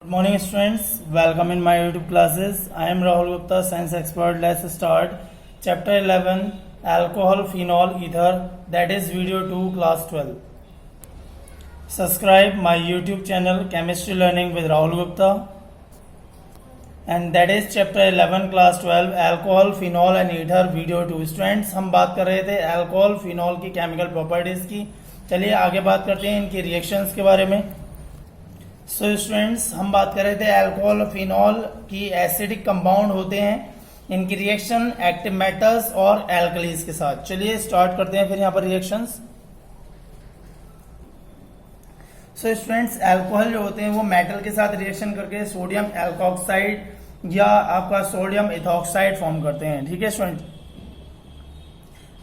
Morning students, welcome in my YouTube classes. I am Rahul Gupta, science expert. Let's start chapter 11 alcohol, phenol, ether, that is video 2 class 12. Subscribe my YouTube channel Chemistry Learning with Rahul Gupta, and that is chapter 11 class 12 alcohol, phenol and ether video 2. Students, हम बात कर रहे थे alcohol, phenol की chemical properties की. चलिए आगे बात करते हैं इनकी reactions के बारे में. सो स्टूडेंट्स, हम बात कर रहे थे अल्कोहल और फिनॉल की एसिडिक कंपाउंड होते हैं, इनकी रिएक्शन एक्टिव मेटल्स और एल्कलीज के साथ. चलिए स्टार्ट करते हैं फिर यहाँ पर रिएक्शंस. सो स्टूडेंट्स, अल्कोहल जो होते हैं वो मेटल के साथ रिएक्शन करके सोडियम एल्कोक्साइड या आपका सोडियम इथॉक्साइड फॉर्म करते हैं. ठीक है स्टूडेंट,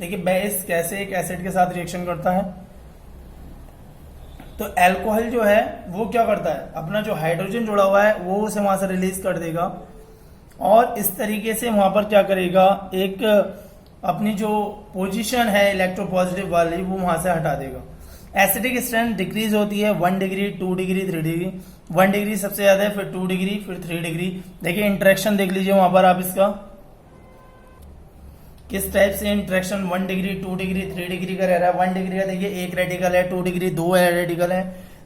देखिए बेस कैसे एक एसिड के साथ रिएक्शन करता है. तो अल्कोहल जो है वो क्या करता है, अपना जो हाइड्रोजन जुड़ा हुआ है वो उसे वहां से रिलीज कर देगा और इस तरीके से वहां पर क्या करेगा, एक अपनी जो पोजीशन है इलेक्ट्रोपॉजिटिव वाली वो वहां से हटा देगा. एसिडिक स्ट्रेंथ डिक्रीज होती है 1 डिग्री 2 डिग्री 3 डिग्री. 1 डिग्री सबसे ज्यादा है, फिर 2 डिग्री, फिर 3 डिग्री. देखिए इंटरेक्शन देख लीजिए वहां पर आप इसका किस टाइप से इंट्रैक्शन 1 डिग्री 2 डिग्री 3 डिग्री का रह रहा है. 1 डिग्री का देखिए एक रेडिकल है, 2 डिग्री 2 रेडिकल है,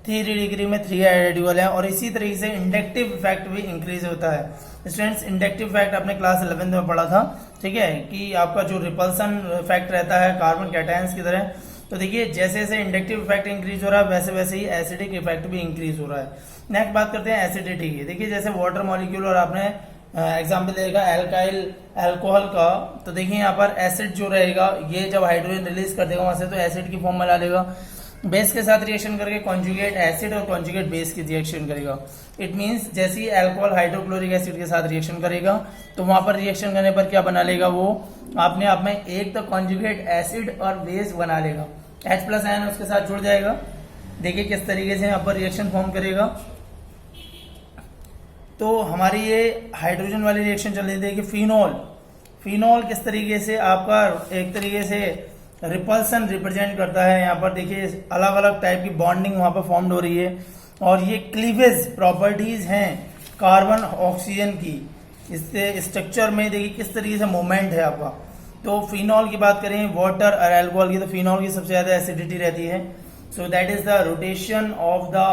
3 डिग्री में 3 रेडिकल है. और इसी तरीके से इंडक्टिव इफेक्ट भी इंक्रीज होता है. स्टूडेंट्स, इंडक्टिव इफेक्ट आपने क्लास 11 में पढ़ा था. ठीक है, कि आपका जो रिपल्सन इफेक्ट रहता है कार्बन कैटायंस की तरह. तो देखिए जैसे जैसे इंडक्टिव इफेक्ट इंक्रीज हो रहा है वैसे वैसे ही एसिडिक इफेक्ट भी इंक्रीज हो रहा है. नेक्स्ट बात करते हैं एसिडिटी की. देखिए जैसे वाटर मॉलिक्यूल और आपने एग्जाम्पल देगा एल्काइल अल्कोहल का, तो देखिए यहाँ पर एसिड जो रहेगा ये जब हाइड्रोजन रिलीज कर देगा वहां से तो एसिड की फॉर्म में ला लेगा. बेस के साथ रिएक्शन करके कॉन्जुगेट एसिड और कॉन्जुगेट बेस की रिएक्शन करेगा. इट मींस जैसे ही अल्कोहल हाइड्रोक्लोरिक एसिड के साथ रिएक्शन करेगा तो वहां पर रिएक्शन करने पर क्या बना लेगा, वो अपने आप में एक तो कॉन्जुगेट एसिड और बेस बना लेगा. H प्लस आयन उसके साथ जुड़ जाएगा. देखिए किस तरीके से यहाँ पर रिएक्शन फॉर्म करेगा. तो हमारी ये हाइड्रोजन वाली रिएक्शन चल रही थी कि फिनॉल किस तरीके से आपका एक तरीके से रिपल्सन रिप्रेजेंट करता है. यहाँ पर देखिए अलग अलग टाइप की बॉन्डिंग वहां पर फॉर्म्ड हो रही है और ये क्लीवेज प्रॉपर्टीज हैं कार्बन ऑक्सीजन की. इससे स्ट्रक्चर में देखिए किस तरीके से मूवमेंट है आपका. तो फिनॉल की बात करें वाटर और अल्कोहल की, तो फिनॉल की सबसे ज्यादा एसिडिटी रहती है. So that is the rotation of the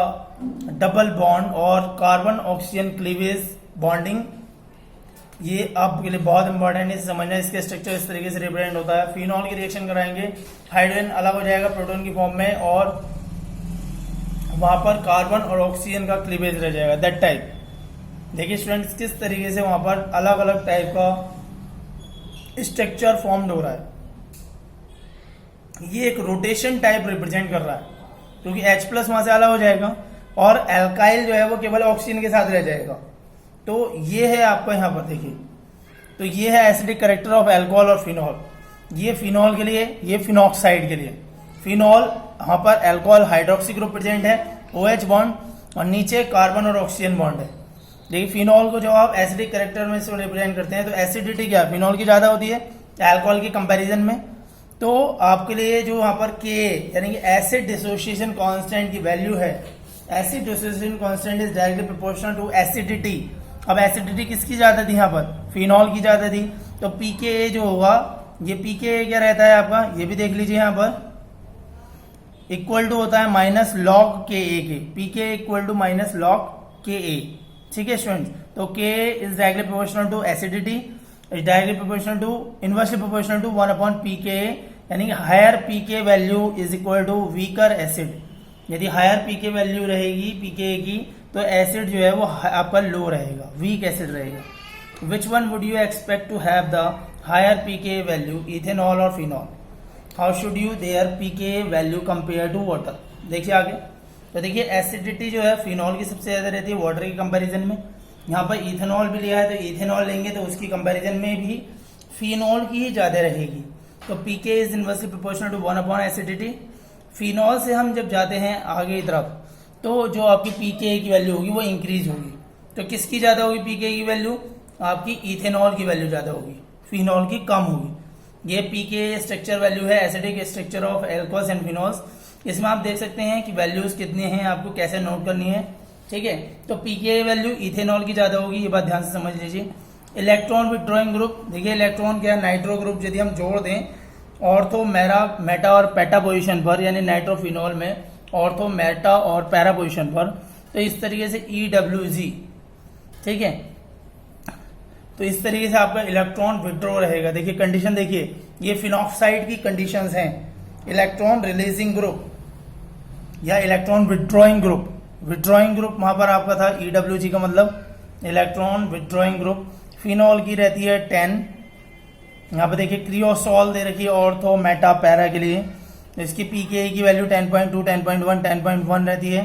double bond और कार्बन ऑक्सीजन क्लीवेज बॉन्डिंग. ये आपके लिए बहुत इंपॉर्टेंट है समझना. इसके स्ट्रक्चर इस तरीके से रिप्रेजेंट होता है. फिनॉल की रिएक्शन कराएंगे, हाइड्रोजन अलग हो जाएगा प्रोटॉन की फॉर्म में और वहां पर कार्बन और ऑक्सीजन का क्लीवेज रह जाएगा. दैट टाइप देखिए स्टूडेंट्स किस तरीके से वहां पर अलग अलग टाइप का स्ट्रक्चर फॉर्म्ड हो रहा है. ये एक रोटेशन टाइप रिप्रेजेंट कर रहा है क्योंकि H प्लस वहां से अलग हो जाएगा और एल्काइल जो है वो केवल ऑक्सीजन के साथ रह जाएगा. तो ये है आपको यहाँ पर देखिए, तो ये है एसिडिक कैरेक्टर ऑफ अल्कोहल और फिनॉल. ये फिनॉल के लिए, ये फिनॉक्साइड के लिए. फिनॉल यहाँ पर अल्कोहल हाइड्रोक्सी ग्रुप प्रेजेंट है, OH बॉन्ड और नीचे कार्बन और ऑक्सीजन बॉन्ड है. देखिए फिनॉल को जब आप एसिडिक कैरेक्टर में से रिप्रेजेंट करते हैं तो एसिडिटी क्या फिनॉल की ज्यादा होती है अल्कोहल के कंपेरिजन में. तो आपके लिए जो वहां पर Ka यानी कि एसिड डिसोसिएशन कांस्टेंट की वैल्यू है, acid dissociation constant is directly proportional to acidity. अब एसिडिटी किसकी ज्यादा थी यहाँ पर, फिनॉल की ज्यादा थी. तो pKa जो होगा, ये pKa क्या रहता है आपका, ये भी देख लीजिए यहाँ पर इक्वल टू होता है माइनस लॉग Ka के. pKa equal to minus log Ka. ठीक है स्टूडेंट्स, तो Ka is directly proportional to acidity, is directly proportional to inversely proportional to 1 pKa. यानी कि higher pK value is equal to weaker acid. यदि higher pK value रहेगी pKa की तो acid जो है वो आपका लो रहेगा, वीक एसिड रहेगा. Which one would you expect to have the higher pK value, ethanol और phenol. How should you their pK value compare to water. देखिए आगे, तो देखिए एसिडिटी जो है फिनॉल की सबसे ज्यादा रहती है वाटर के कंपेरिजन में. यहाँ पर इथेनॉल भी लिया है तो इथेनॉल लेंगे तो उसकी कंपेरिजन में भी फिनॉल की ही ज्यादा रहेगी. तो pK is inversely proportional to 1 acidity. Phenol से हम जब जाते हैं आगे की तरफ तो जो आपकी pKa की वैल्यू होगी वो इंक्रीज होगी. तो किसकी ज्यादा होगी pKa की वैल्यू, आपकी इथेनॉल की वैल्यू ज्यादा होगी, फिनॉल की कम होगी. ये pKa स्ट्रक्चर वैल्यू है acidic structure of alcohols and phenols. इसमें आप देख सकते हैं कि वैल्यूज कितने हैं, आपको कैसे नोट करनी है. ठीक है। तो pKa वैल्यू इथेनॉल की ज्यादा होगी, ये बात ध्यान से समझ लीजिए। इलेक्ट्रॉन विथड्रॉइंग ग्रुप, देखिए इलेक्ट्रॉन क्या नाइट्रो ग्रुप यदि हम जोड़ दें ऑर्थो मेटा और पेटा पोजीशन पर, यानी नाइट्रोफिनॉल में ऑर्थो मेटा और पैरा पोजीशन पर, तो इस तरीके से EWG, ठीक है। तो इस तरीके से आपका इलेक्ट्रॉन विथड्रॉ रहेगा। देखिए कंडीशन देखिए, ये फिनॉक्साइड की कंडीशंस हैं, इलेक्ट्रॉन रिलीजिंग ग्रुप या electron withdrawing group. Withdrawing group वहां पर आपका था EWG का मतलब इलेक्ट्रॉन विथड्रॉइंग ग्रुप। फिनॉल की रहती है 10, यहाँ पे देखिए क्रियोसॉल दे रखी है ऑर्थो मेटा पैरा के लिए, इसकी pKa की वैल्यू 10.2, 10.1, 10.1 रहती है।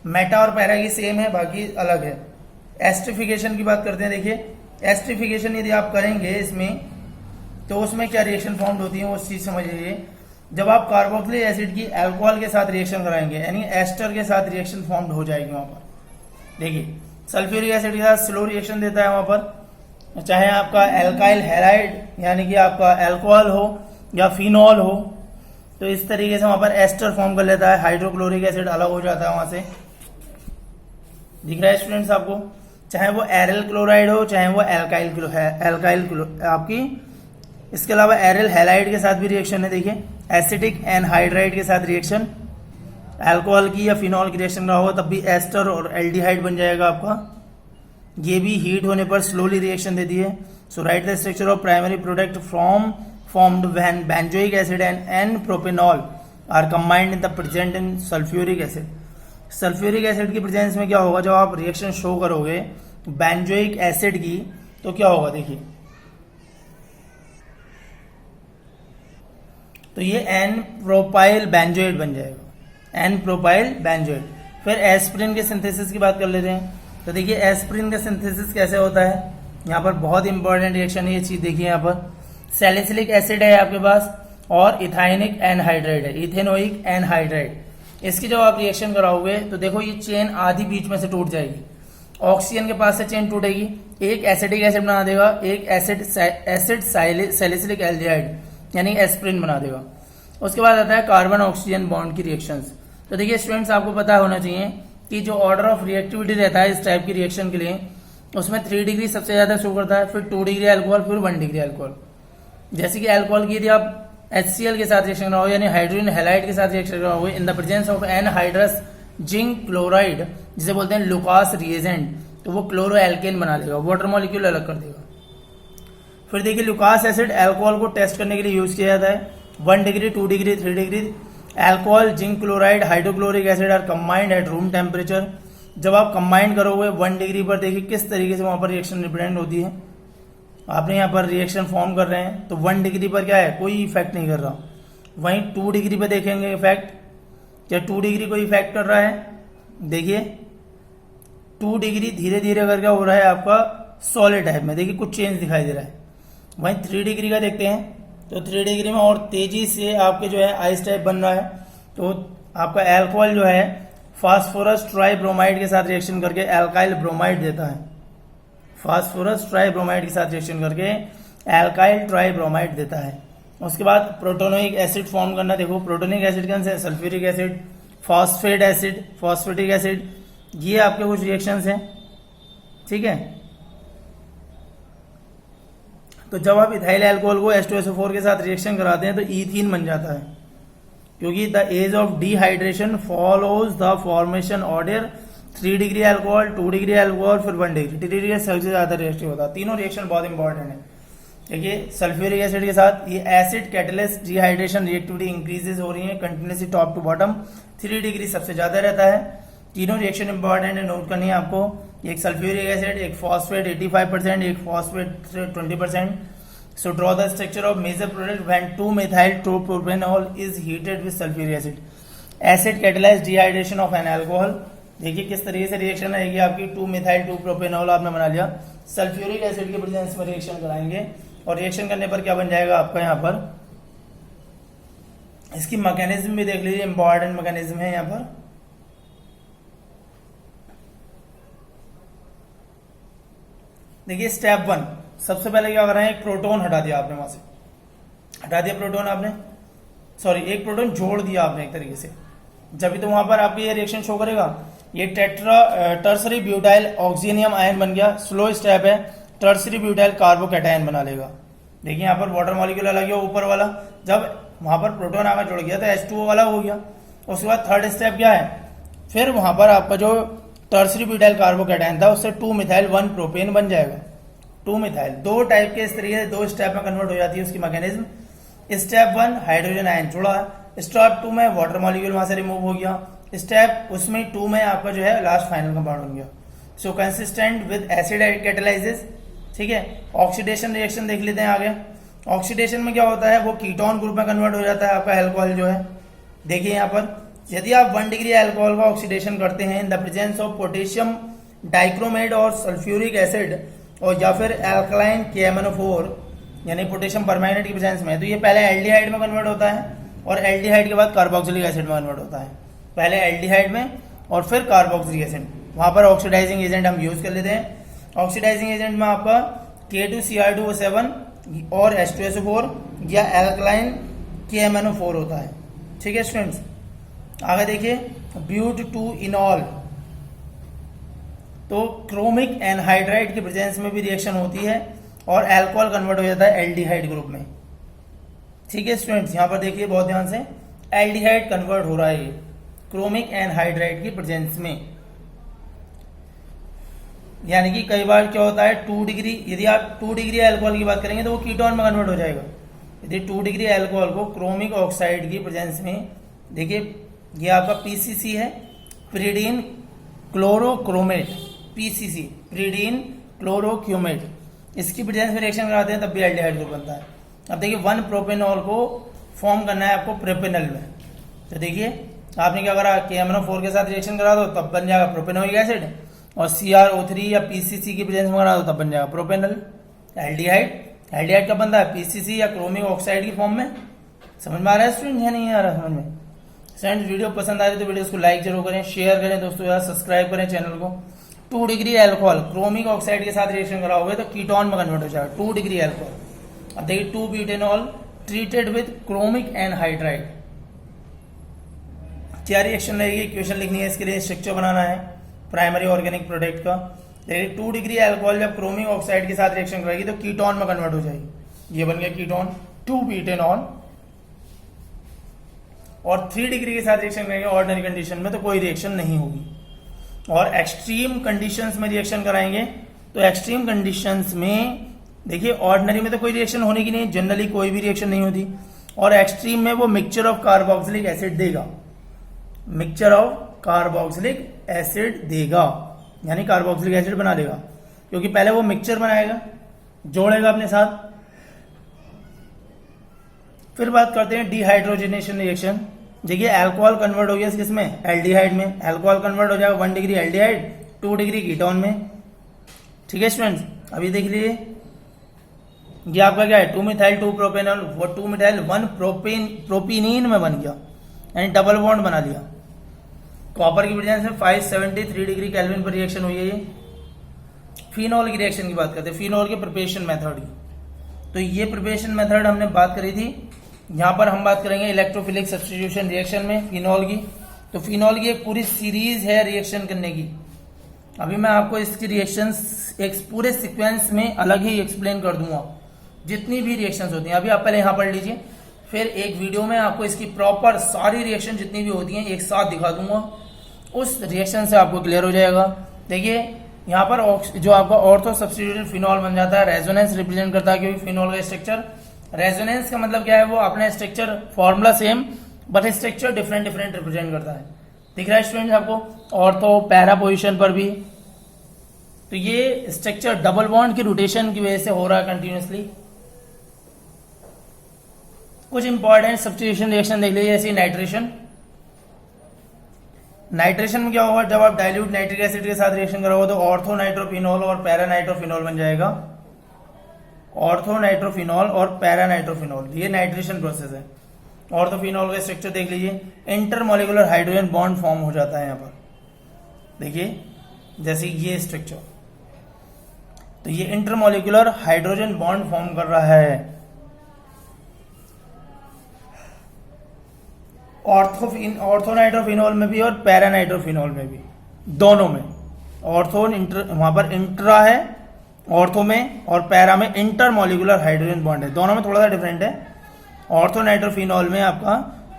मेटा और पैरा की सेम है, बाकी अलग है। एस्ट्रिफिकेशन की बात करते हैं। देखिए एस्ट्रिफिकेशन यदि आप करेंगे इसमें, तो उसमें क्या रिएक्शन फॉर्म होती है वो चीज समझ लीजिए। जब आप कार्बोक्सिलिक एसिड की अल्कोहल के साथ रिएक्शन कराएंगे, यानी एस्टर के साथ रिएक्शन फॉर्म हो जाएगी वहां पर। देखिए सल्फ्यूरिक एसिड के साथ स्लो रिएक्शन देता है वहां पर, चाहे आपका एल्काइल हैलाइड यानी कि आपका अल्कोहल हो या फिनॉल हो, तो इस तरीके से वहां पर एस्टर फॉर्म कर लेता है, हाइड्रोक्लोरिक एसिड अलग हो जाता है वहां से। दिख रहा है स्टूडेंट्स आपको, चाहे वो एरिल क्लोराइड हो चाहे वो एल्काइल आपकी। इसके अलावा एरिल हैलाइड के साथ भी रिएक्शन है। देखिए एसिटिक एनहाइड्राइड के साथ रिएक्शन, अल्कोहल की या फिनॉल की रिएक्शन रहा हो तब भी एस्टर और एल्डिहाइड बन जाएगा आपका। ये भी हीट होने पर स्लोली रिएक्शन देती है। So write the structure of primary product formed when benzoic acid and N-propanol are combined in the present in sulfuric acid। Sulphuric acid की प्रेजेंस में क्या होगा, जब आप रिएक्शन शो करोगे बेंजोइक एसिड की, तो क्या होगा देखिए, तो ये एन प्रोपाइल बेंजोइड बन जाएगा, एन प्रोपाइल बेंजोइड। फिर एस्प्रिन के सिंथेसिस की बात कर लेते हैं। तो देखिए एस्प्रिन का सिंथेसिस कैसे होता है, यहाँ पर बहुत इंपॉर्टेंट रिएक्शन है ये चीज। देखिए यहाँ पर सैलिसिलिक एसिड है आपके पास और इथाइनिक एनहाइड्राइड है, इथेनोइक एनहाइड्राइड। इसकी जब आप रिएक्शन कराओगे तो देखो ये चेन आधी बीच में से टूट जाएगी, ऑक्सीजन के पास से चेन टूटेगी, एक एसिटिक एसिड बना देगा, एक एसिड सैलिसिलिक एल्डिहाइड यानी एस्प्रिन बना देगा। उसके बाद आता है कार्बन ऑक्सीजन बॉन्ड की रिएक्शंस। तो देखिए स्टूडेंट्स आपको पता होना चाहिए कि जो ऑर्डर ऑफ रिएक्टिविटी रहता है इस टाइप की रिएक्शन के लिए, उसमें 3 डिग्री सबसे ज्यादा शो करता है, फिर 2 डिग्री अल्कोहल, फिर 1 डिग्री अल्कोहल। जैसे कि अल्कोहल की यदि आप HCl के साथ रिएक्शन कराओगे यानी हाइड्रोजन हैलाइड के साथ रिएक्शन कराओगे in the presence of anhydrous zinc chloride, जिसे बोलते हैं लुकास रिएजेंट, तो वो क्लोरो एल्केन बना देगा, वाटर मॉलिक्यूल अलग कर देगा। फिर देखिए लुकास एसिड अल्कोहल को टेस्ट करने के लिए यूज किया जाता है। 1 degree, 2 degree, 3 degree alcohol, zinc chloride, hydrochloric acid are combined at room temperature. जब आप कंबाइंड करोगे 1 डिग्री पर, देखिए किस तरीके से वहां पर रिएक्शन रिप्रेजेंट होती है। आपने यहाँ पर रिएक्शन फॉर्म कर रहे हैं तो 1 डिग्री पर क्या है, कोई इफेक्ट नहीं कर रहा। वहीं 2 डिग्री पर देखेंगे इफेक्ट, क्या 2 डिग्री कोई इफेक्ट कर रहा है, देखिए 2 डिग्री धीरे धीरे करके हो रहा है आपका सॉलिड टाइप में, देखिए कुछ चेंज दिखाई दे रहा है। वहीं 3 डिग्री का देखते हैं तो 3 डिग्री में और तेजी से आपके जो है आइस टाइप बन रहा है। तो आपका अल्कोहल जो है फास्फोरस ट्राइब्रोमाइड के साथ रिएक्शन करके अल्काइल ब्रोमाइड देता है, फास्फोरस ट्राइब्रोमाइड के साथ रिएक्शन करके अल्काइल ट्राइब्रोमाइड देता है। उसके बाद प्रोटोनिक एसिड फॉर्म करना, देखो प्रोटोनिक एसिड कौन से, sulphuric acid, phosphate acid, phosphatic acid, ये आपके कुछ रिएक्शंस हैं, ठीक है। तो जब आप इथाइल अल्कोहल को H2SO4 के साथ रिएक्शन कराते हैं तो ईथीन बन जाता है, क्योंकि the ease of dehydration follows the formation order 3 degree alcohol, 2 degree alcohol, फिर 1 डिग्री। 3 डिग्री सबसे ज्यादा रिएक्टिव होता है। तीनों रिएक्शन बहुत इंपॉर्टेंट है। देखिए सल्फ्यूरिक एसिड के साथ ये acid catalyst dehydration reactivity increases हो रही है continuously top to bottom, 3 degree सबसे ज्यादा रहता है। तीनों रिएक्शन इंपॉर्टेंट है, नोट करनी है आपको। एक सल्फ्यूरिक एसिड, एक फॉस्फेट 85%, एक phosphate 20%। So draw the structure of major product when 2-methyl propanol is heated with sulphuric acid. Acid catalyse dehydration of an alcohol, देखिए किस तरीके से रिएक्शन आएगी आपकी। 2-methyl प्रोपेनॉल आपने बना लिया, सल्फ्यूरिक एसिड के प्रेजेंस में रिएक्शन कराएंगे और रिएक्शन करने पर क्या बन जाएगा आपका यहाँ पर। इसकी मैकेनिज्म भी देख लीजिए, इंपॉर्टेंट मैकेनिज्म है यहाँ पर। देखिए स्टेप 1, सबसे पहले क्या कर रहे हैं, एक प्रोटॉन हटा दिया आपने, वहां से हटा दिया प्रोटॉन आपने, सॉरी एक प्रोटॉन जोड़ दिया आपने एक तरीके से, जब भी तो वहां पर आपकी ये रिएक्शन शो करेगा। ये टर्सरी ब्यूटाइल ऑक्सीनियम आयन बन गया, स्लो स्टेप है, टर्सरी ब्यूटाइल कार्बोकैटायन बना लेगा। देखिए यहाँ पर वाटर मॉलिक्यूल अलग गया ऊपर वाला, जब वहां पर प्रोटॉन आकर जुड़ गया तो H2O वाला हो गया। उसके बाद थर्ड स्टेप क्या है, फिर वहां पर आपका जो टर्सरी ब्यूटाइल कार्बोकैटायन था उससे 2 मिथाइल 1 प्रोपेन बन जाएगा। 2 मिथाइल दो टाइप के इस तरीके से 2 स्टेप में कन्वर्ट हो जाती है उसकी मैकेनिज्म। स्टेप 1 हाइड्रोजन आयन जुड़ा, स्टेप 2 में वाटर मॉलिक्यूल वहां से रिमूव हो गया, स्टेप उसमें 2 में आपका जो है लास्ट फाइनल कंपाउंड बन गया। सो कंसिस्टेंट विद एसिड कैटालाइसिस। ठीक है, ऑक्सीडेशन रिएक्शन देख लेते हैं आगे। ऑक्सीडेशन में क्या होता है, वो कीटोन ग्रुप में कन्वर्ट हो जाता है आपका अल्कोहल जो है। देखिए यहाँ पर यदि आप 1 डिग्री अल्कोहल का ऑक्सीडेशन करते हैं in the presence of potassium dichromate और सल्फ्यूरिक एसिड और या फिर एल्कलाइन KMnO4 यानी पोटेशियम परमैंगनेट की प्रेजेंस में, तो ये पहले एल्डिहाइड में कन्वर्ट होता है और एल्डिहाइड के बाद कार्बोक्सिलिक एसिड में कन्वर्ट होता है। पहले एल्डिहाइड में और फिर कार्बोक्सिलिक एसिड। वहां पर ऑक्सीडाइजिंग एजेंट हम यूज कर लेते हैं। ऑक्सीडाइजिंग एजेंट में आपका K2Cr2O7 और H2SO4 या एल्कलाइन KMnO4 होता है। ठीक है स्टूडेंट्स, आगे देखिए ब्यूट-2-इनॉल, तो क्रोमिक एनहाइड्राइड की प्रेजेंस में भी रिएक्शन होती है और अल्कोहल कन्वर्ट हो जाता है एल्डिहाइड ग्रुप में। ठीक है स्टूडेंट्स, यहां पर देखिए बहुत ध्यान से, एल्डिहाइड कन्वर्ट हो रहा है क्रोमिक एनहाइड्राइड की प्रेजेंस में। यानी कि कई बार क्या होता है 2 डिग्री, यदि आप 2 डिग्री अल्कोहल की बात करेंगे तो वो कीटोन में कन्वर्ट हो जाएगा। यदि 2 डिग्री अल्कोहल को क्रोमिक ऑक्साइड की प्रेजेंस में, देखिए ये आपका PCC है, प्रीडीन क्लोरोक्रोमेट, PCC प्रीडीन क्लोरोक्रोमेट, इसकी प्रेजेंस में रिएक्शन कराते हैं तब भी एल्डिहाइड ग्रुप बनता है। अब देखिए 1 प्रोपेनॉल को फॉर्म करना है आपको प्रोपेनल में, तो देखिए आपने क्या करा, KMnO4 के साथ रिएक्शन करा दो तब बन जाएगा प्रोपेनोइक एसिड, और CrO3 या PCC की प्रेजेंस में करा दो तब बन जाएगा प्रोपेनल। एल्डिहाइड, एल्डिहाइड कब बनता है, PCC या क्रोमिक ऑक्साइड की फॉर्म में। समझ में आ रहा है स्टूडेंट या नहीं आ रहा समझ में? फ्रेंड्स वीडियो पसंद आ रही तो वीडियो को लाइक जरूर करें, शेयर करें दोस्तों यार, सब्सक्राइब करें चैनल को। 2 डिग्री अल्कोहल क्रोमिक ऑक्साइड के साथ रिएक्शन करा होगा तो कीटोन में कन्वर्ट हो जाएगा 2 डिग्री अल्कोहल। अब देखिए 2-ब्यूटेनॉल ट्रीटेड विद क्रोमिक एनहाइड्राइड, क्या रिएक्शन रहेगी, इक्वेशन लिखनी है, इसके लिए स्ट्रक्चर बनाना है प्राइमरी ऑर्गेनिक प्रोडक्ट का। देखिए 2 डिग्री अल्कोहल जब क्रोमिक ऑक्साइड के साथ रिएक्शन करेगी तो कीटोन में कन्वर्ट हो जाएगी, ये बन गया कीटोन 2-ब्यूटेनॉल। और 3 डिग्री के साथ रिएक्शन करेंगे ऑर्डिनरी कंडीशन में तो कोई रिएक्शन नहीं होगी, और एक्सट्रीम कंडीशंस में रिएक्शन कराएंगे तो एक्सट्रीम कंडीशंस में देखिए ऑर्डिनरी में तो कोई रिएक्शन होने की नहीं, जनरली कोई भी रिएक्शन नहीं होती, और एक्सट्रीम में वो मिक्सचर ऑफ कार्बोक्सिलिक एसिड देगा, मिक्सचर ऑफ कार्बोक्सिलिक एसिड देगा, यानी कार्बोक्सिलिक एसिड बना देगा, क्योंकि पहले वो मिक्सचर बनाएगा, जोड़ेगा अपने साथ। फिर बात करते हैं डिहाइड्रोजनेशन रिएक्शन। देखिए अल्कोहल कन्वर्ट हो गया किसमें, एल्डिहाइड में, अल्कोहल कन्वर्ट हो जाएगा 1 डिग्री एल्डिहाइड 2 डिग्री कीटोन में। ठीक है स्टूडेंट्स, अभी देख लीजिए ये आपका क्या है 2 मिथाइल 2 प्रोपेनॉल, वो 2 मिथाइल 1 प्रोपिनीन में बन गया, यानी डबल बॉन्ड बना लिया। कॉपर की प्रेजेंस में 573 डिग्री केल्विन पर रिएक्शन हुई है ये। फिनॉल की रिएक्शन की बात करते हैं, फिनॉल के प्रिपरेशन मेथड की, तो ये प्रिपरेशन मेथड हमने बात करी थी। यहां पर हम बात करेंगे इलेक्ट्रोफिलिक सब्स्टिट्यूशन रिएक्शन में फिनॉल की। तो फिनॉल की एक पूरी सीरीज है रिएक्शन करने की, अभी मैं आपको इसकी रिएक्शंस एक पूरे सीक्वेंस में अलग ही एक्सप्लेन कर दूंगा, जितनी भी रिएक्शंस होती हैं। अभी आप पहले यहां पढ़ लीजिए, फिर एक वीडियो में आपको इसकी प्रॉपर सारी रिएक्शन जितनी भी होती हैं एक साथ दिखा दूंगा, उस रिएक्शन से आपको क्लियर हो जाएगा। देखिए यहाँ पर जो आपका ऑर्थो सब्स्टिट्यूटेड फिनॉल बन जाता है, रेजोनेंस रिप्रेजेंट करता है, क्योंकि फिनॉल का स्ट्रक्चर, रेजोनेंस का मतलब क्या है, वो अपना structure formula same but structure different different represent करता है। दिख रहा है स्टूडेंट्स आपको, ऑर्थो पैरा पोजिशन पर भी, तो ये स्ट्रक्चर डबल बॉन्ड की रोटेशन की वजह से हो रहा है कंटिन्यूसली। कुछ इंपॉर्टेंट सब्स्टिट्यूशन रिएक्शन देख लीजिए, जैसे नाइट्रेशन। नाइट्रेशन में क्या होगा, जब आप डाइल्यूट नाइट्रिक एसिड के साथ रिएक्शन करोगे तो ऑर्थो नाइट्रोफिनॉल और पैरा नाइट्रोफिनॉल बन जाएगा, ऑर्थो नाइट्रोफिनॉल और पैरा नाइट्रोफिनॉल, ये नाइट्रेशन प्रोसेस है। ऑर्थोफिनॉल का स्ट्रक्चर देख लीजिए, इंटरमोलिकुलर हाइड्रोजन बॉन्ड फॉर्म हो जाता है यहाँ पर, देखिए जैसे ये स्ट्रक्चर, तो ये इंटरमोलिकुलर हाइड्रोजन बॉन्ड फॉर्म कर रहा है। ऑर्थोनाइट्रोफिनॉल में भी और पैरानाइट्रोफिनॉल में भी, दोनों में। ऑर्थो वहां पर इंट्रा है ऑर्थो में, और पैरा में इंटरमोलिकुलर हाइड्रोजन बॉन्ड है, दोनों में थोड़ा सा डिफरेंट है। ऑर्थो नाइट्रोफिनॉल में आपका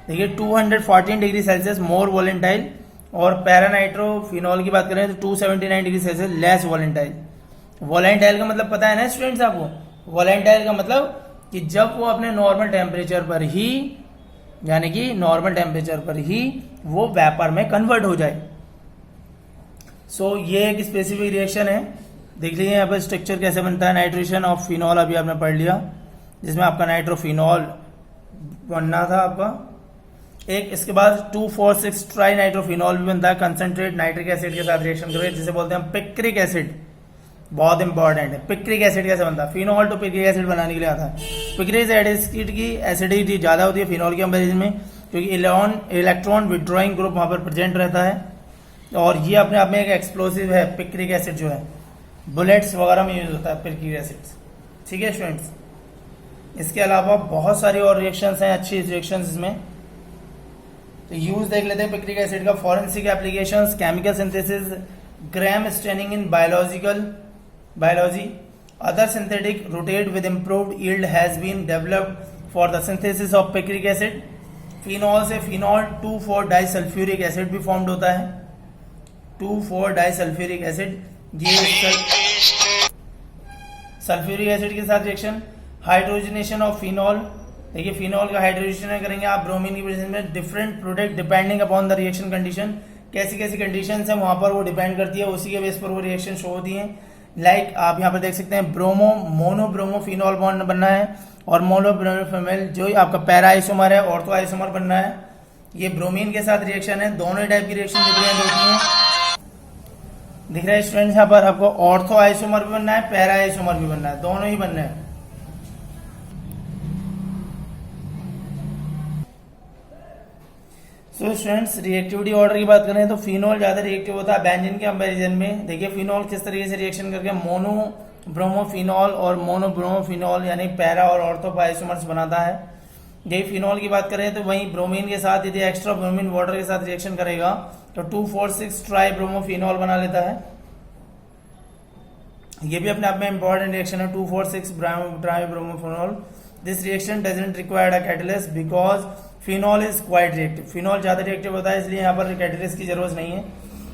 देखिए 214 डिग्री सेल्सियस मोर वॉलेंटाइल, और पैरा नाइट्रोफिनॉल की बात करें तो 279 डिग्री सेल्सियस लेस वॉलेंटाइल। वॉलेंटाइल का मतलब पता है ना स्टूडेंट्स आपको? वॉलेंटाइल का मतलब कि जब वो अपने नॉर्मल टेम्परेचर पर ही, यानी कि नॉर्मल टेम्परेचर पर ही वो वेपर में कन्वर्ट हो जाए। सो ये एक स्पेसिफिक रिएक्शन है। देख लीजिए यहाँ पर स्ट्रक्चर कैसे बनता है। नाइट्रेशन ऑफ फिनॉल अभी आपने पढ़ लिया, जिसमें आपका नाइट्रोफिनॉल बनना था आपका। एक इसके बाद 2,4,6 ट्राई नाइट्रोफिनॉल भी बनता है, कंसंट्रेट नाइट्रिक एसिड के साथ रिएक्शन करके, जिसे बोलते हैं पिक्रिक एसिड। बहुत इंपॉर्टेंट है। पिक्रिक एसिड कैसे बनता है? फिनॉल टू पिक्रिक एसिड बनाने के लिए आता है। पिक्रिक एसिड की एसिडिटी ज्यादा होती है फिनॉल के कंपेरिजन में, क्योंकि इलेक्ट्रॉन विड्रॉइंग ग्रुप वहां पर प्रेजेंट रहता है, और ये अपने आप में एक एक्सप्लोसिव है। पिक्रिक एसिड जो है बुलेट्स वगैरह में यूज होता है पिक्रिक एसिड। ठीक है स्टूडेंट्स, इसके अलावा बहुत सारी और रिएक्शंस हैं, अच्छी रिएक्शंस इसमें। तो यूज देख लेते हैं पिक्रिक एसिड का। Forensic applications, chemical synthesis, gram staining in biology, other synthetic rotate with improved yield has been developed for the synthesis of picric acid. Phenol से फिनॉल 2,4-डाइसल्फ्यूरिक एसिड भी फॉर्म्ड होता है। 2,4-डाइसल्फ्यूरिक एसिड, ये sulphuric acid के साथ reaction. Hydrogenation of phenol, देखिए phenol का hydrogenation करेंगे आप ब्रोमीन की प्रेजेंस में। Different product depending upon the reaction condition, कैसी कैसी कंडीशन है वहां पर वो डिपेंड करती है, उसी के बेस पर वो रिएक्शन शो होती है। लाइक आप यहाँ पर देख सकते हैं मोनोब्रोमोफिनॉल बॉन्ड बनना है, और मोनोब्रोमोफिनॉल जो आपका पैरा आइसोमर है, ऑर्थो आइसोमर बनना है। ये ब्रोमीन के साथ रिएक्शन है, दोनों टाइप की रिएक्शन रिप्रेजेंट होती है। दिख रहा है स्टूडेंट्स यहाँ पर आपको ऑर्थो आइसोमर भी बनना है, पैरा आइसोमर भी बनना है, दोनों ही बनना है। सो स्टूडेंट्स, रिएक्टिविटी ऑर्डर की बात करें तो फिनॉल ज्यादा रिएक्टिव होता है बेंजीन के कंपैरिजन में। देखिए फिनॉल किस तरीके से रिएक्शन करके मोनोब्रोमोफिनॉल और मोनोब्रोमोफिनॉल यानी पैरा और ऑर्थो आइसोमर्स बनाता है। यही फिनॉल की बात करें तो वहीं ब्रोमीन के साथ यदि एक्स्ट्रा ब्रोमीन वाटर के साथ रिएक्शन करेगा तो 2,4,6 ट्राई ब्रोमोफिनॉल बना लेता है। ये भी अपने आप में इंपॉर्टेंट रिएक्शन है, 2,4,6 try bromophenol. This reaction doesn't required a catalyst because phenol is quite reactive. Phenol ज्यादा रिएक्टिव होता है, इसलिए यहाँ पर कैटलिस्ट की जरूरत नहीं है।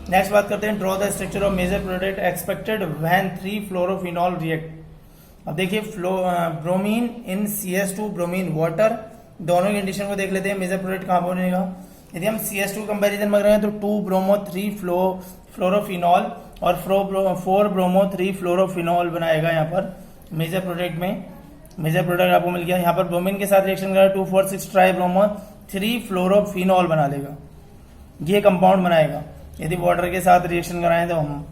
नेक्स्ट बात करते हैं, draw the structure of major product expected when 3-फ्लोरोफिनॉल रिएक्ट। अब देखिए bromine in CS2 bromine water, दोनों कंडीशन को देख लेते हैं। मेजर प्रोडक्ट कहाँ बनेगा? यदि हम CS2 कंपेरिजन में करें तो 2-ब्रोमो-3-फ्लोरोफिनॉल और 4-ब्रोमो-3-फ्लोरोफिनॉल बनाएगा यहाँ पर मेजर प्रोडक्ट में। मेजर प्रोडक्ट आपको मिल गया। यहाँ पर ब्रोमीन के साथ रिएक्शन करेगा 2,4,6 ट्राई ब्रोमो 3-फ्लोरोफिनॉल बना लेगा, ये कंपाउंड बनाएगा। यदि वाटर के साथ रिएक्शन कराएं तो हम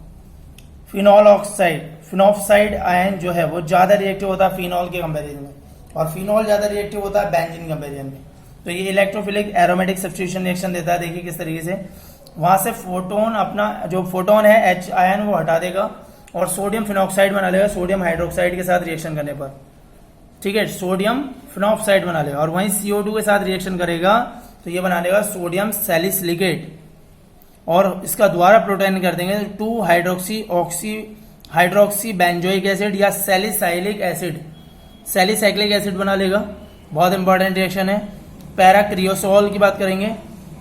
फिनॉल ऑक्साइड, फिनॉक्साइड आयन जो है वो ज्यादा रिएक्टिव होता है फिनॉल के कंपेरिजन में, और फिनॉल ज्यादा रिएक्टिव होता है बेंजीन कंपेरिजन में। तो ये इलेक्ट्रोफिलिक एरोमेटिक सब्स्टिट्यूशन रिएक्शन देता है। देखिए किस तरीके से वहां से फोटोन, अपना जो फोटोन है H आयन वो हटा देगा और सोडियम फिनॉक्साइड बना लेगा सोडियम हाइड्रोक्साइड के साथ रिएक्शन करने पर। ठीक है, सोडियम फिनॉक्साइड बना लेगा, और वहीं CO2 के साथ रिएक्शन करेगा तो ये बना लेगा सोडियम सैलिसिलिकेट, और इसका द्वारा प्रोटोन कर देंगे 2-हाइड्रोक्सी बेंजोइक एसिड या सैलिसाइलिक एसिड, सैलिसाइक्लिक एसिड बना लेगा। बहुत इंपॉर्टेंट रिएक्शन है। पैराक्रियोसोल की बात करेंगे,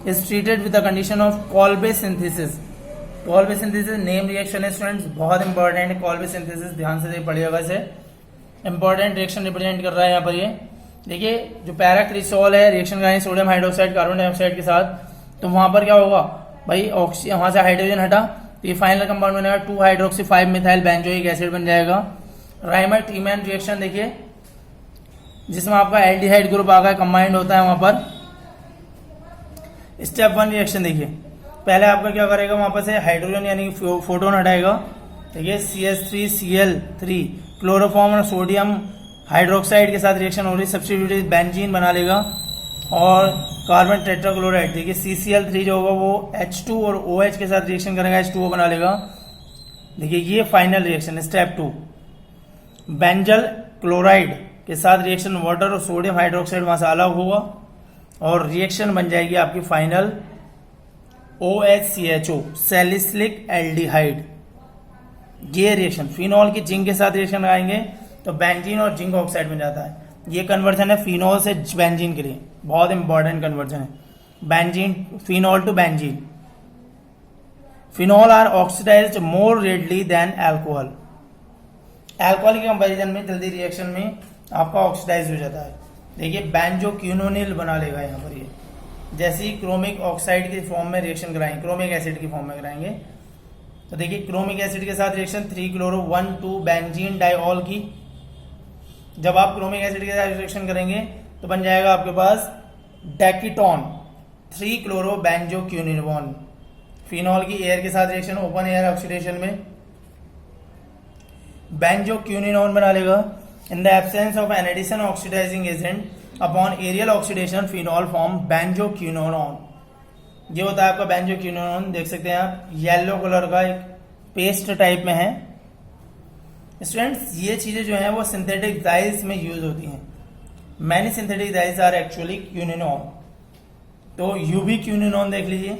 is treated with the condition of Kolbe synthesis. Kolbe synthesis name reaction है स्टूडेंट्स, बहुत इंपॉर्टेंट है। कॉल्बे सिंथेसिस ध्यान से पढ़िएगा, इसे इंपॉर्टेंट रिएक्शन रिप्रेजेंट कर रहा है यहाँ पर। ये देखिए जो पैराक्रिसोल है रिएक्शन करेंगे सोडियम हाइड्रोक्साइड कार्बन डाइऑक्साइड के साथ, तो वहां पर क्या होगा भाई, ऑक्सीजन वहां से हाइड्रोजन हटा तो ये फाइनल कंपाउंड बनेगा 2-हाइड्रोक्सी-5-मिथाइल बेंजोइक एसिड बन जाएगा। राइमर टीमैन रिएक्शन देखिए, जिसमें आपका एल्डिहाइड ग्रुप आकर कंबाइंड होता है वहां पर। स्टेप 1 रिएक्शन देखिए, पहले आपका क्या करेगा, वहां पर से हाइड्रोजन यानी फोटोन हटाएगा। देखिए CH3Cl3 क्लोरोफॉर्म और सोडियम हाइड्रोक्साइड के साथ रिएक्शन हो रही, सब्स्टिट्यूट बेंजीन बना लेगा। और कार्बन टेट्राक्लोराइड देखिए CCl3 जो होगा वो H2 और OH के साथ रिएक्शन करेगा, H2O बना लेगा। देखिए ये final reaction step 2। Benzyl chloride के साथ रिएक्शन वाटर और सोडियम हाइड्रोक्साइड वहां से अलग होगा और रिएक्शन बन जाएगी आपकी फाइनल OHCHO सैलिसिलिक एल्डिहाइड। ये रिएक्शन फिनॉल की जिंक के साथ रिएक्शन लगाएंगे तो बेंजीन और जिंक ऑक्साइड बन जाता है। ये कन्वर्जन है फिनॉल से बेंजीन के लिए, बहुत इंपॉर्टेंट कन्वर्जन है। Benzene, phenol to benzene. Phenol are oxidised more readily than alcohol. Alcohol के कंपैरिजन में जल्दी रिएक्शन में आपका ऑक्सीडाइज हो जाता है। देखिए बेंजोक्विनोनिल बना लेगा यहाँ पर ये, जैसे ही क्रोमिक ऑक्साइड की फॉर्म में रिएक्शन कराएंगे, क्रोमिक एसिड की फॉर्म में कराएंगे तो देखिए क्रोमिक एसिड के साथ रिएक्शन 3-chloro-1,2 बेंजीन डाइऑल की। जब आप क्रोमिक एसिड के साथ रिएक्शन करेंगे तो बन जाएगा आपके पास डेकीटोन 3-chloro-benzoquinone। फिनॉल की एयर के साथ रिएक्शन ओपन एयर ऑक्सीडेशन में बेंजोक्विनोन बना लेगा। In the absence of an addition oxidising agent upon aerial oxidation phenol form benzoquinone. ये होता है आपका बेंजोक्विनोन, देख सकते हैं आप, येलो कलर का एक पेस्ट टाइप में है। स्टूडेंट्स ये चीजें जो हैं वो सिंथेटिक डाइज में यूज होती हैं। Many synthetic dyes are actually quinone. तो यूबी क्विनोन देख लीजिए,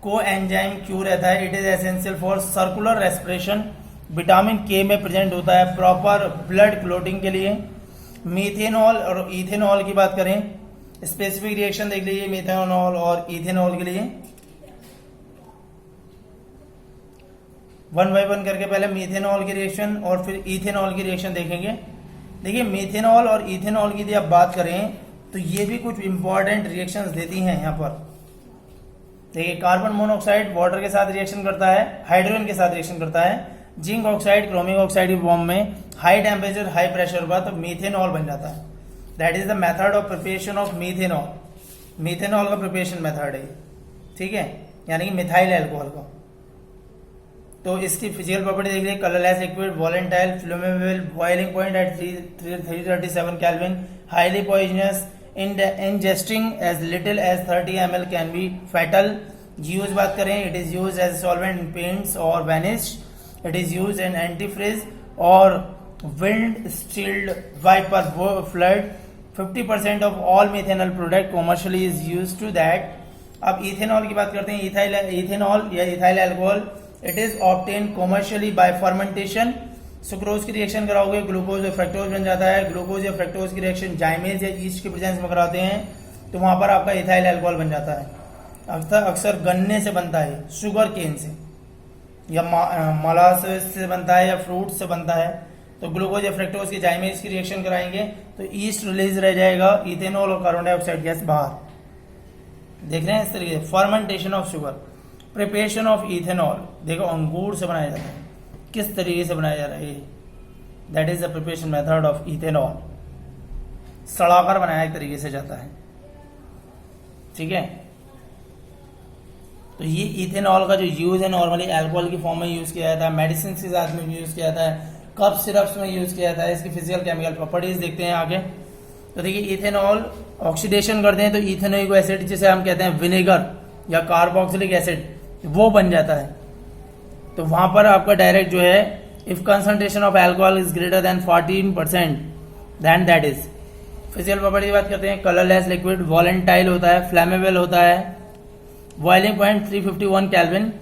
को एंजाइम क्यू रहता है, it is essential for circular respiration. Vitamin K में प्रेजेंट होता है प्रॉपर ब्लड क्लोटिंग के लिए। मीथेनॉल और इथेनॉल की बात करें, स्पेसिफिक रिएक्शन देख लीजिए मीथेनॉल और इथेनॉल के लिए। वन बाय वन करके पहले मीथेनॉल की रिएक्शन और फिर इथेनॉल की रिएक्शन देखेंगे। देखिए मीथेनॉल और इथेनॉल की यदि आप बात करें तो ये भी कुछ इंपॉर्टेंट रिएक्शंस देती हैं यहाँ पर। देखिए कार्बन मोनोऑक्साइड वाटर के साथ रिएक्शन करता है, हाइड्रोजन के साथ रिएक्शन करता है। जिंक ऑक्साइड क्रोमिक ऑक्साइड की फॉर्म में हाई टेम्परेचर हाई प्रेशर पर तो मीथेनॉल बन जाता है। That is the method of preparation of methanol. Methanol का प्रिपरेशन मेथड है, ठीक है, यानी कि मिथाइल अल्कोहल का। तो इसकी फिजिकल प्रॉपर्टी देख लीजिए, colourless liquid, volatile, flammable, boiling point at 337 kelvin, highly poisonous, ingesting as little as 30 ml can be fatal। Use बात करें, it is use as solvent in paints और varnish, it is use in antifreeze और windshield wiper fluid. 50% of all methanol product commercially is use to that. अब ethanol की बात करते हैं, ethanol या ethyl alcohol, it is obtain commercially bye fermentation. Sucrose की reaction कराओगे glucose और फ्रक्टोज बन जाता है। ग्लूकोज या फ्रक्टोज की रिएक्शन जाइमेज या ईस्ट की प्रेजेंस में कराते हैं तो वहां पर आपका इथाइल अल्कोहल बन जाता है। अक्सर गन्ने से बनता है, शुगर केन से या मोलासेस से बनता है या फ्रूट से बनता है। तो ग्लूकोज या फ्रक्टोज की जाइमेज की रिएक्शन कराएंगे तो ईस्ट रिलीज रह जाएगा, इथेनॉल और कार्बन डाइऑक्साइड गैस बाहर। देख रहे हैं इस तरीके से fermentation of sugar, preparation of ethanol. देखो अंगूर से बनाया जाता है, किस तरीके से बनाया जा रहा है, that is the preparation method of ethanol. सड़ाकर बनाया एक तरीके से जाता है, ठीक है। तो ये इथेनॉल का जो यूज है नॉर्मली अल्कोहल की फॉर्म में यूज किया जाता है, मेडिसिन के साथ में यूज किया जाता है, कफ सिरप्स में यूज किया जाता है। इसकी फिजिकल केमिकल प्रॉपर्टीज देखते हैं आगे। तो देखिए इथेनॉल ऑक्सीडेशन करते हैं तो इथेनोइक एसिड जिसे हम कहते हैं विनेगर या कार्बोक्सिलिक एसिड वो बन जाता है। तो वहां पर आपका डायरेक्ट जो है if concentration of alcohol is greater than 14% then that is. Physical property की बात करते हैं, कलरलेस लिक्विड, वॉलेंटाइल होता है, फ्लेमेबल होता है, बॉइलिंग पॉइंट 351 केल्विन।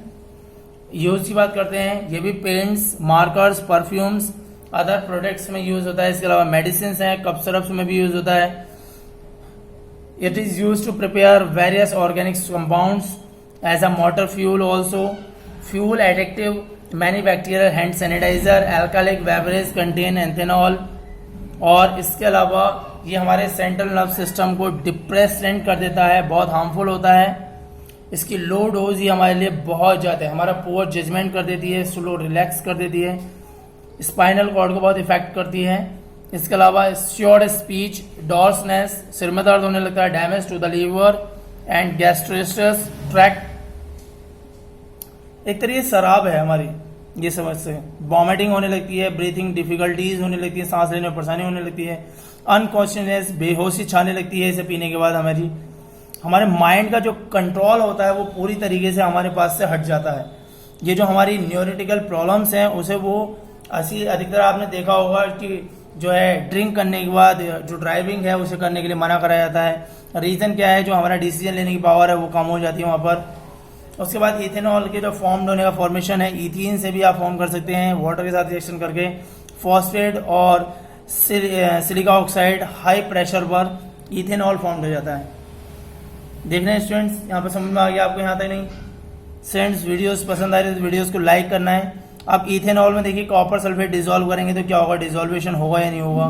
यूज की बात करते हैं, ये भी paints, markers, perfumes, other products में यूज होता है। इसके अलावा मेडिसिन है, कप सिरप्स में भी यूज होता है। It is use to prepare various organic compounds as a motor fuel also, fuel एडिक्टिव, manufacturer hand sanitizer, alcoholic beverage contain ethanol. और इसके अलावा ये हमारे सेंट्रल नर्व सिस्टम को डिप्रेसेंट कर देता है, बहुत हार्मफुल होता है। इसकी लो डोज ही हमारे लिए बहुत ज़्यादा है, हमारा पुअर जजमेंट कर देती है, स्लो रिलैक्स कर देती है, स्पाइनल कॉर्ड को बहुत इफेक्ट करती है। इसके अलावा श्योर्ड स्पीच, डॉर्सनेस, सिर में दर्द होने लगता है, damage to the liver and gastrointestinal tract. एक तरीके शराब है हमारी, ये समझ से वॉमिटिंग होने लगती है, ब्रीथिंग डिफिकल्टीज होने लगती है, सांस लेने में परेशानी होने लगती है, अनकॉन्शियसनेस, बेहोशी छाने लगती है इसे पीने के बाद। हमारे माइंड का जो कंट्रोल होता है वो पूरी तरीके से हमारे पास से हट जाता है। ये जो हमारी न्यूरोटिकल प्रॉब्लम्स हैं उसे वो अधिकतर आपने देखा होगा कि जो है ड्रिंक करने के बाद जो ड्राइविंग है उसे करने के लिए मना कराया जाता है। रीजन क्या है, जो हमारा डिसीजन लेने की पावर है वो कम हो जाती है वहाँ पर। उसके बाद इथेनॉल के जो फॉर्म होने का फॉर्मेशन है, इथीन से भी आप फॉर्म कर सकते हैं वाटर के साथ रिएक्शन करके। फॉस्फेट और सिलिका ऑक्साइड हाई प्रेशर पर इथेनॉल फॉर्म हो जाता है। देख रहे हैं स्टूडेंट्स, यहाँ पर समझ में आ गया आपको यहाँ तक नहीं? फ्रेंड्स वीडियोस पसंद आ रही है तो वीडियोस को लाइक करना है। अब इथेनॉल में देखिए कॉपर सल्फेट डिजोल्व करेंगे तो क्या होगा, डिजोल्वेशन होगा या नहीं होगा?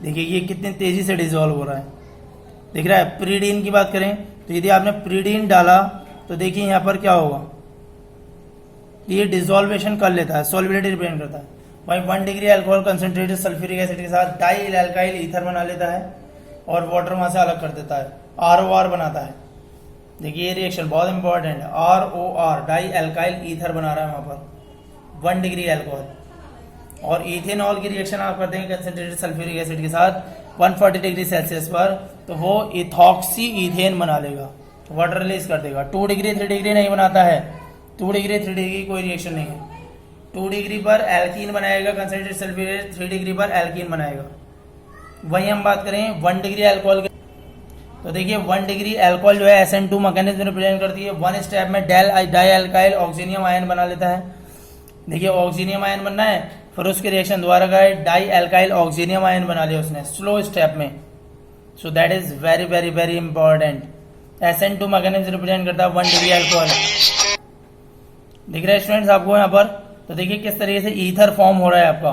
देखिए ये कितनी तेजी से डिजोल्व हो रहा है, दिख रहा है। प्रीडीन की बात करें तो यदि आपने प्रीडीन डाला तो देखिए यहाँ पर क्या होगा, ये डिजोल्वेशन कर लेता है, सॉल्युबिलिटी रिप्रेजेंट करता है। वहीं 1 degree alcohol concentrated sulphuric acid के साथ डाई एल्काइल ईथर बना लेता है और वाटर वहां से अलग कर देता है, ROR बनाता है। देखिए ये रिएक्शन बहुत इंपॉर्टेंट है, ROR डाई एल्काइल ईथर बना रहा है वहां पर 1 डिग्री अल्कोहल। और इथेनॉल की रिएक्शन आप करते हैं कंसंट्रेटेड सल्फ्यूरिक एसिड के साथ 140 डिग्री सेल्सियस पर, तो वो इथॉक्सी ईथेन बना लेगा, वाटर रिलीज कर देगा। 2 डिग्री 3 डिग्री नहीं बनाता है, 2 डिग्री 3 डिग्री कोई रिएक्शन नहीं है। 2 डिग्री पर एल्कीन बनाएगा कंसंट्रेटेड सल्फ्यूरिक, 3 डिग्री पर एल्कीन बनाएगा। वहीं हम बात करें 1 डिग्री अल्कोहल के, तो देखिए 1 डिग्री अल्कोहल जो है SN2 मैकेनिज्म रिप्रेजेंट करती है। 1 स्टेप में डाई एल्काइल ऑक्सीनियम आयन बना लेता है। देखिए ऑक्सीनियम आयन बनना है, फिर उसके रिएक्शन द्वारा का डाई एल्काइल ऑक्सीनियम आयन बना लिया उसने स्लो स्टेप में। So that is very very very important. SN2 mechanism represent करता है 1 डिग्री अल्कोहल। दिख रहा है स्टूडेंट्स आपको यहाँ पर? तो देखिए किस तरीके से ईथर फॉर्म हो रहा है आपका।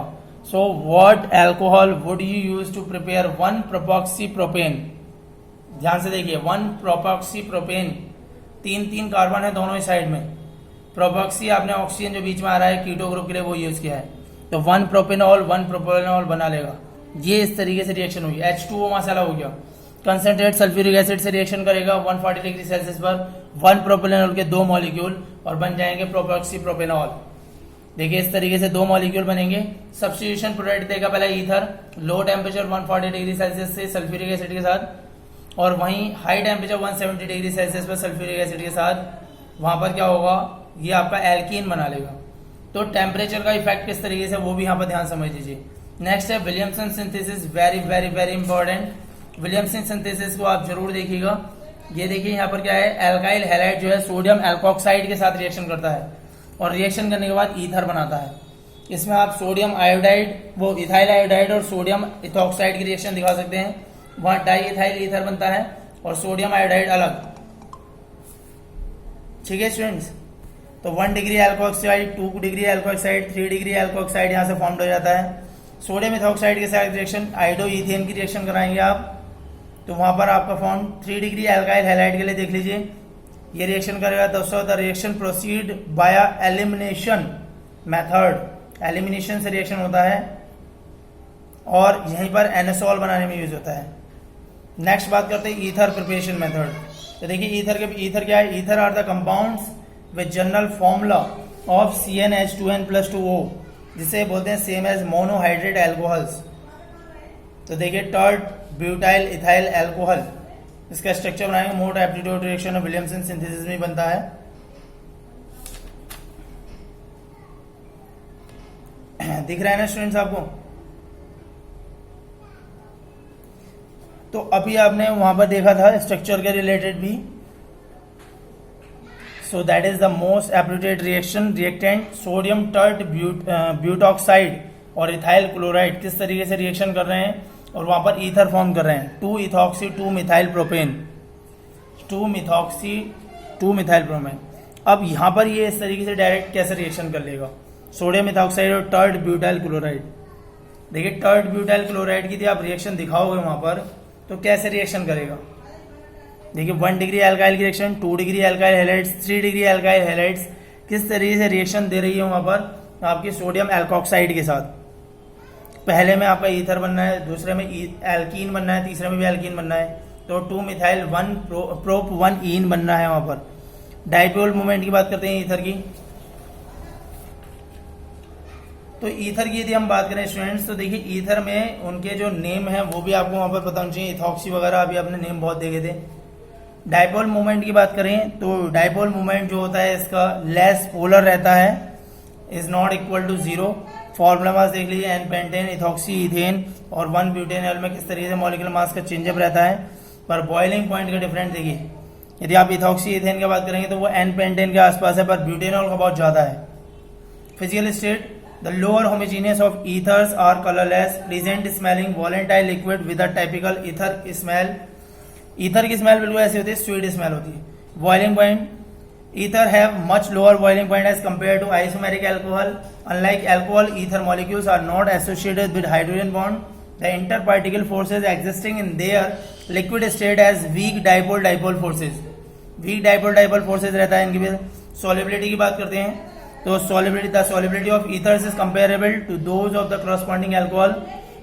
So what alcohol would you use to prepare 1 propoxy propane? ध्यान से देखिए 1 प्रोपॉक्सी प्रोपेन, 3 कार्बन है दोनों ही साइड में। प्रोपॉक्सी आपने ऑक्सीजन जो बीच में आ रहा है कीटो ग्रुप के लिए वो यूज किया है, तो 1 प्रोपेनॉल 1 प्रोपेनॉल बना लेगा। ये इस तरीके से रिएक्शन हुई, H2O वहां से अलग हो गया, कंसंट्रेट सल्फ्यूरिक एसिड से रिएक्शन करेगा 140 डिग्री सेल्सियस पर 1 प्रोपेनॉल के 2 मॉलिक्यूल और बन जाएंगे प्रोपॉक्सी प्रोपेनॉल। देखिए इस तरीके से 2 मॉलिक्यूल बनेंगे। सब्स्टिट्यूशन प्रोडक्ट देगा पहले ether, low temperature 140 degree Celsius से सल्फ्यूरिक एसिड के साथ, और वहीं हाई टेम्परेचर 170 डिग्री सेल्सियस पर सल्फ्यूरिक एसिड के साथ वहां पर क्या होगा, ये आपका एल्कीन बना लेगा। तो टेम्परेचर का इफेक्ट किस तरीके से वो भी यहाँ पर ध्यान समझ लीजिए। नेक्स्ट है Williamson synthesis, very very very important. Williamson synthesis को आप जरूर देखिएगा। ये देखिए यहाँ पर क्या है, एल्काइल हैलाइड जो है सोडियम एल्कोक्साइड के साथ रिएक्शन करता है और रिएक्शन करने के बाद ईथर बनाता है। इसमें आप सोडियम आयोडाइड, वो इथाइल आयोडाइड और सोडियम इथॉक्साइड की रिएक्शन दिखा सकते हैं। वहां डाई इथाइल ईथर बनता है और सोडियम आयोडाइड अलग। ठीक है स्टूडेंट्स, तो 1 degree alkoxide, 2 degree alkoxide, 3 degree alkoxide यहाँ से फॉर्म हो जाता है। सोडियम इथॉक्साइड के साथ रिएक्शन आइडो ईथेन की रिएक्शन कराएंगे आप, तो वहां पर आपका फॉर्म 3 डिग्री एल्काइल हैलाइड के लिए देख लीजिए, ये रिएक्शन करेगा। दोस्तों द रिएक्शन प्रोसीड बाया एलिमिनेशन मेथड, एलिमिनेशन से रिएक्शन होता है और यहीं पर एनएसओल बनाने में यूज होता है। नेक्स्ट बात करते हैं ईथर प्रिपरेशन मेथड। तो देखिए ईथर क्या है, ether are the compounds with general formula of CnH2n+2O, जिसे बोलते हैं सेम एज मोनोहाइड्रेट एल्कोहल्स। तो देखिए टर्ड ब्यूटाइल इथाइल एल्कोहल, इसका स्ट्रक्चर बनाएंगे, मोड एप्टीट्यूड रिएक्शन और विलियमसन सिंथेसिस में बनता है। दिख रहा है ना स्टूडेंट्स आपको? तो अभी आपने वहां पर देखा था स्ट्रक्चर के रिलेटेड भी। So that is the most appropriate reaction, reactant sodium tert butoxide और इथाइल क्लोराइड किस तरीके से रिएक्शन कर रहे हैं और वहां पर ईथर फॉर्म कर रहे हैं, 2 ethoxy 2 methyl propane, 2 methoxy 2 methyl propane. अब यहां पर ये इस तरीके से डायरेक्ट कैसे रिएक्शन कर लेगा, सोडियम इथॉक्साइड और टर्ट ब्यूटाइल क्लोराइड। देखिए टर्ट ब्यूटाइल क्लोराइड की यदि आप रिएक्शन दिखाओगे वहां पर तो कैसे रिएक्शन करेगा। देखिए 1 डिग्री एल्काइल की reaction, 2 degree alkyl halides, 3 degree alkyl halides किस तरीके से रिएक्शन दे रही है वहां पर आपकी सोडियम एल्कोक्साइड के साथ। पहले में आपका ईथर बनना है, दूसरे में एल्कीन बनना है, तीसरे में भी एल्कीन बनना है, तो 2 मिथाइल 1 प्रोप 1 ईन बनना है वहां पर। डाइपोल मोमेंट की बात करते हैं ईथर की। तो ईथर की यदि हम बात करें स्टूडेंट्स, तो देखिए ईथर में उनके जो नेम है वो भी आपको वहां पर पता होना चाहिए। इथॉक्सी वगैरह अभी आपने नेम बहुत देखे थे। डाइपोल मोमेंट की बात करें तो डाइपोल मोमेंट जो होता है इसका लेस पोलर रहता है, is not equal to 0। Formula mass देख लीजिए, एन पेंटेन इथॉक्सी ईथेन और 1 ब्यूटेनॉल में किस तरीके से मॉलिक्यूलर मास का चेंजअप रहता है। पर बॉइलिंग पॉइंट का डिफरेंस देखिए, यदि आप इथॉक्सी इथेन की बात करेंगे तो वो एन पेंटेन के आसपास है, पर ब्यूटेनॉल का बहुत ज्यादा है। Physical state, the lower homogeneous of ethers are colourless, pleasant smelling, volatile liquid with a typical ether smell. Ether की स्मेल बिल्कुल ऐसी होती है, स्वीट स्मेल होती है। Boiling point, ether have much lower boiling point as compared to isomeric alcohol. Unlike alcohol, ether molecules are not associated with hydrogen bond. The interparticle forces existing in their liquid state as weak dipole-dipole forces. Weak dipole-dipole forces रहता है इनकी। solubility की बात करते हैं तो the solubility of ethers is comparable to those of the corresponding alcohol.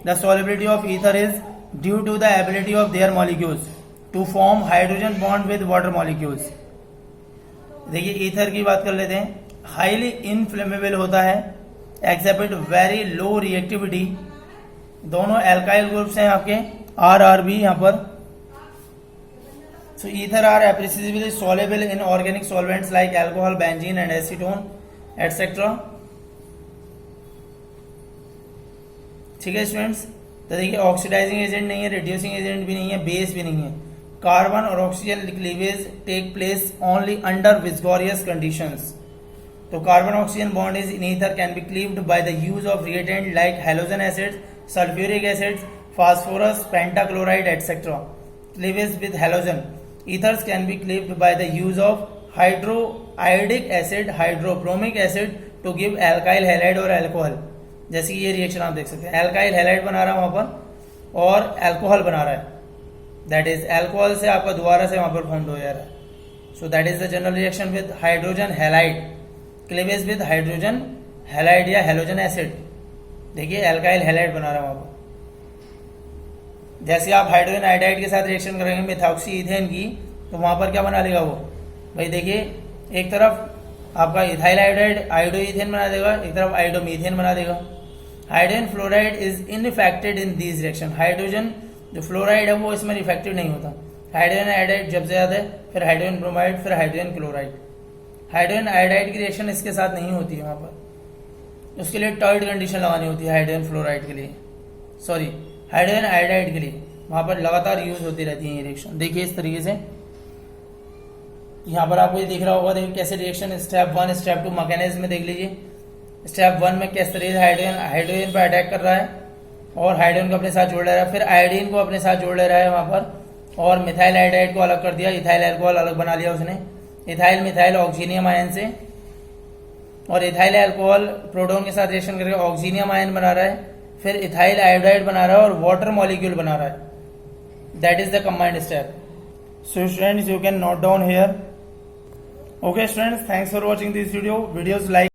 The solubility of ether is due to the ability of their molecules to form hydrogen bond with water molecules. देखिए ether की बात कर लेते हैं, highly inflammable होता है, except very low reactivity. दोनों alkyl groups हैं आपके RRB यहाँ पर। So ether are appreciably soluble in organic solvents like alcohol, benzene and acetone etcetera. ठीक है स्टूडेंट्स, तो देखिए ऑक्सीडाइजिंग एजेंट नहीं है, रिड्यूसिंग एजेंट भी नहीं है, बेस भी नहीं है। कार्बन और oxygen cleavage take place only under vigorous conditions. तो carbon oxygen bond is in ether can be cleaved by the use of reactant like halogen acid, sulphuric acid, phosphorus, pentachloride etcetera. Cleavage with halogen, ethers can be cleaved by the use of hydroiodic acid, hydrobromic acid to give alkyl halide और alcohol. जैसे कि ये reaction आप देख सकते हैं, alkyl halide बना रहा है वहां पर और अल्कोहल बना रहा है, दैट इज अल्कोहल से आपका दोबारा से वहां पर फॉर्म हो जा रहा है। So that is the general reaction with hydrogen halide, cleavage with hydrogen halide या हेलोजन एसिड। देखिए एल्काइल हैलाइड बना रहा है वहां पर। जैसे आप हाइड्रोजन आयोडाइड के साथ रिएक्शन करेंगे मिथॉक्सी इथेन की, तो वहां पर क्या बना लेगा वो, भाई देखिए एक तरफ आपका इथाइल आयोडाइड आयोडो इथेन बना देगा, एक तरफ आयोडोमीथेन बना देगा। Hydrogen fluoride is ineffective in this reaction. Hydrogen जो फ्लोराइड है वो इसमें इफेक्टिव नहीं होता। हाइड्रोजन आयोडाइड जब से आता है, फिर हाइड्रोजन ब्रोमाइड, फिर हाइड्रोजन क्लोराइड। हाइड्रोजन आयोडाइड की रिएक्शन इसके साथ नहीं होती है वहां पर, उसके लिए टर्ड कंडीशन लगानी होती है हाइड्रोजन फ्लोराइड के लिए, सॉरी हाइड्रोजन आयोडाइड के लिए। वहां पर लगातार यूज होती रहती है ये रिएक्शन। देखिए इस तरीके से यहाँ पर आपको ये दिख रहा होगा, देखिए कैसे रिएक्शन स्टेप 1 स्टेप 2 मैकेनिज्म में देख लीजिए। स्टेप 1 में किस तरीके से हाइड्रोजन पर अटैक कर रहा है और हाइड्रोजन को अपने साथ जोड़ ले रहा है, फिर आयोडीन को अपने साथ जोड़ ले रहा है वहां पर, और मिथाइल आयोडाइड को अलग कर दिया, इथाइल अल्कोहल अलग बना लिया उसने, इथाइल मिथाइल ऑक्सीनियम आयन से। और इथाइल अल्कोहल प्रोटॉन के साथ रिएक्शन करके ऑक्सीनियम आयन बना रहा है, फिर इथाइल आयोडाइड बना रहा है और वाटर मॉलिक्यूल बना रहा है। That is the combined step. So students you can note down here. Okay students, thanks for watching this video. Videos like